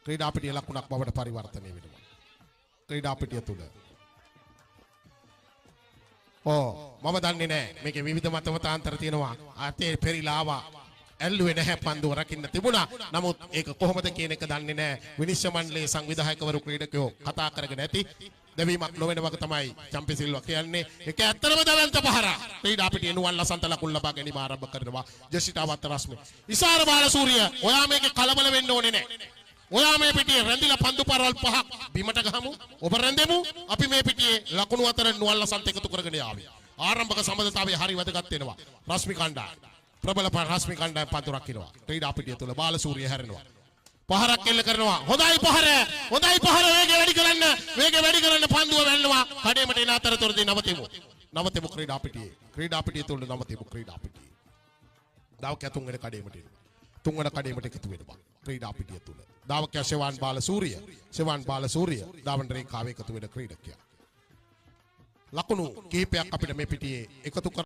ක්‍රීඩා පිටිය ලකුණක් බවට පරිවර්තනය වෙනවා. ක්‍රීඩා පිටිය තුල. මම දන්නේ නැහැ. මේකේ විවිධ මතමතාන්තර තියෙනවා. අතේ පෙරිලා ආවා. ඇල්ලුවේ නැහැ පන්දුව රකින්න තිබුණා. නමුත් ඒක කොහොමද කියන එක දන්නේ නැහැ. විනිශ්චය මණ්ඩලයේ සංවිධායකවරු ක්‍රීඩකයෝ කතා කරගෙන ඇති. දෙවීමක් නොවන වගේ තමයි චම්පි සිල්වා කියන්නේ. ඒක ඇත්තටම දවල්ත පහර. ක්‍රීඩා පිටියේ නුවන් ලසන්ත ලකුණු ලබා ගැනීම ආරම්භ කරනවා. ජෙසිටාවත් රස්මි. ඉසාර බාලසූරිය ඔයා මේකේ කලබල වෙන්න ඕනේ නැහැ. ඔයා මේ පිටියේ රැඳිලා පන්දු පරවල් පහක් බිමට ගහමු. ඔබ රැඳෙමු. අපි මේ පිටියේ ලකුණු අතර නුවන් ලසන්ත එකතු කරගෙන යාවි. ආරම්භක සම්බන්ධතාවය හරි වැදගත් වෙනවා. රස්මි කණ්ඩායම. ප්‍රබල රස්මි කණ්ඩායම පන්දු රකින්නවා. ක්‍රීඩා පිටිය තුල බාලසූරිය හැරෙනවා. පහරක් එල්ල කරනවා. හොඳයි පහර. හොඳයි පහර වේගය වැඩි කරන්න. වේගය වැඩි කරන්න පන්දුව වැල්ලුවා. කඩේමට එන අතරතුරදී නවතිමු. නවතිමු ක්‍රීඩා පිටියේ. ක්‍රීඩා පිටිය තුල නවතිමු ක්‍රීඩා පිටියේ. දාවක තුන්වෙනි කඩේමට එනවා. තුන්වෙනි කඩේමට එකතු වෙනවා. ක්‍රීඩා පිටිය තුල. දාවක සෙවන් බාලසූරිය. සෙවන් බාලසූරිය දාවන රේඛාවේ එකතු වෙන ක්‍රීඩකයා. ලකුණු කිහිපයක් අපිට මේ පිටියේ එකතු